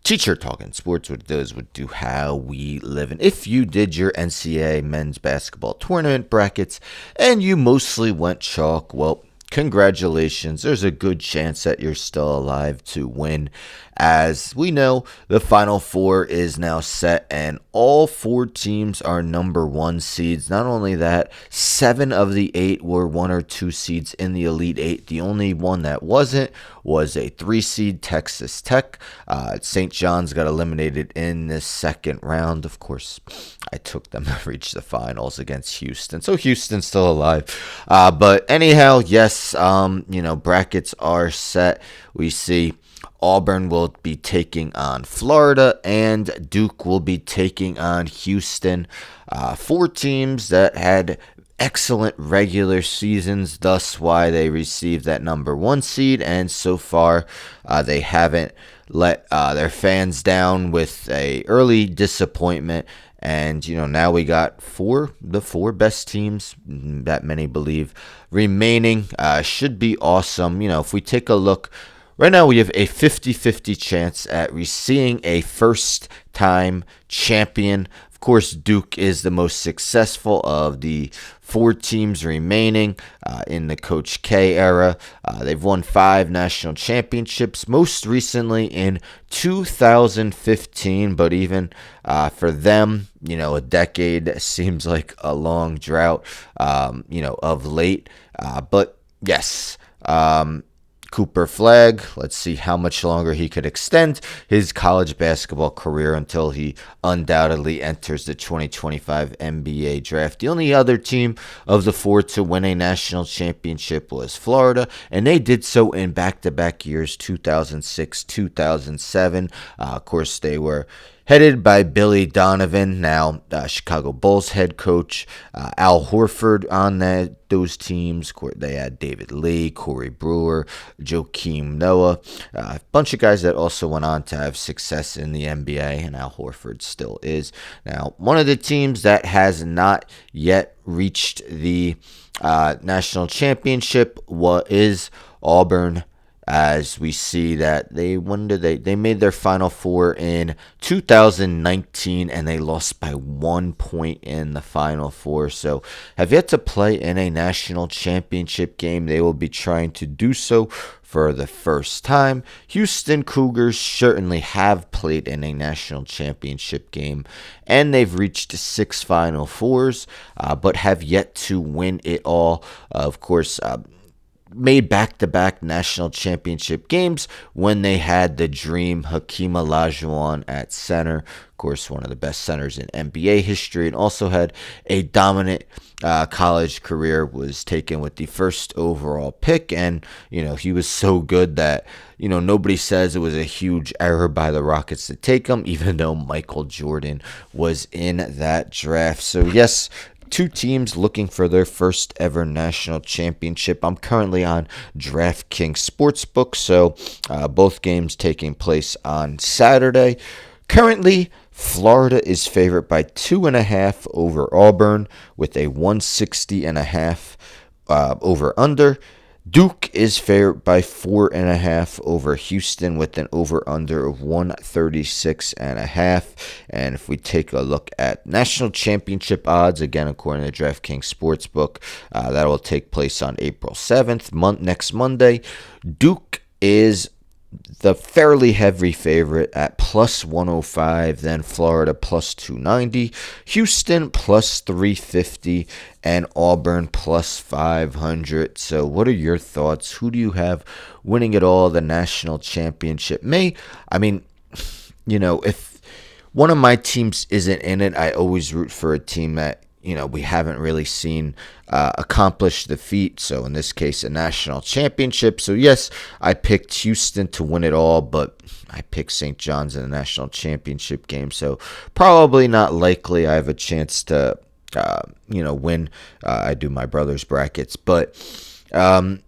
Teacher Talking Sports, what it does, would do how we live. And if you did your NCAA men's basketball tournament brackets and you mostly went chalk, well, congratulations. There's a good chance that you're still alive to win. As we know, the Final Four is now set, and all four teams are number one seeds. Not only that, 7 of the 8 were 1 or 2 seeds in the Elite Eight. The only one that wasn't was a 3 seed, Texas Tech. St. John's got eliminated in the second round. Of course, I took them to reach the finals against Houston, so Houston's still alive. But anyhow, yes, brackets are set. We see Auburn will be taking on Florida, and Duke will be taking on Houston. 4 teams that had excellent regular seasons, thus why they received that number 1 seed, and so far they haven't let their fans down with a early disappointment. And, now we got the four best teams that many believe remaining. Should be awesome. If we take a look, right now we have a 50-50 chance at seeing a first-time champion. Of course, Duke is the most successful of the 4 teams remaining in the Coach K era. They've won 5 national championships, most recently in 2015. But even for them, a decade seems like a long drought, of late. But yes, Cooper Flagg, let's see how much longer he could extend his college basketball career until he undoubtedly enters the 2025 NBA draft. The only other team of the 4 to win a national championship was Florida, and they did so in back-to-back years, 2006, 2007. Of course, they were headed by Billy Donovan, now Chicago Bulls head coach. Al Horford on those teams. They had David Lee, Corey Brewer, Joakim Noah, a bunch of guys that also went on to have success in the NBA, and Al Horford still is. Now, one of the teams that has not yet reached the national championship is Auburn, as we see that they made their Final Four in 2019, and they lost by 1 point in the Final Four. So have yet to play in a national championship game. They will be trying to do so for the first time. Houston Cougars certainly have played in a national championship game, and they've reached 6 Final Fours, but have yet to win it all. Of course, made back-to-back national championship games when they had the dream Hakeem Olajuwon at center. Of course, one of the best centers in NBA history, and also had a dominant college career, was taken with the first overall pick. And, he was so good that, nobody says it was a huge error by the Rockets to take him, even though Michael Jordan was in that draft. So, yes, 2 teams looking for their first ever national championship. I'm currently on DraftKings Sportsbook, so both games taking place on Saturday. Currently, Florida is favored by 2.5 over Auburn with a 160.5 over under. Duke is favored by 4.5 over Houston with an over-under of 136.5. And if we take a look at national championship odds, again, according to DraftKings Sportsbook, that will take place on April 7th, next Monday. Duke is the fairly heavy favorite at plus 105, then Florida plus 290, Houston plus 350, and Auburn plus 500. So what are your thoughts? Who do you have winning it all, the national championship? If one of my teams isn't in it, I always root for a team that we haven't really seen accomplish the feat. So in this case, a national championship. So yes, I picked Houston to win it all, but I picked St. John's in the national championship game. So probably not likely I have a chance to, win. I do my brother's brackets, but so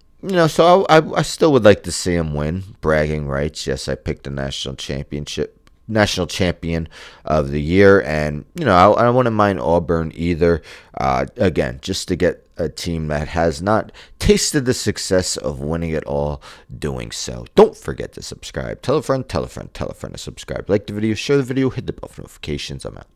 I still would like to see him win. Bragging rights. Yes, I picked the national championship national champion of the year. And, I wouldn't mind Auburn either. Again, just to get a team that has not tasted the success of winning it all doing so. Don't forget to subscribe. Tell a friend, tell a friend, tell a friend to subscribe. Like the video, share the video, hit the bell for notifications. I'm out.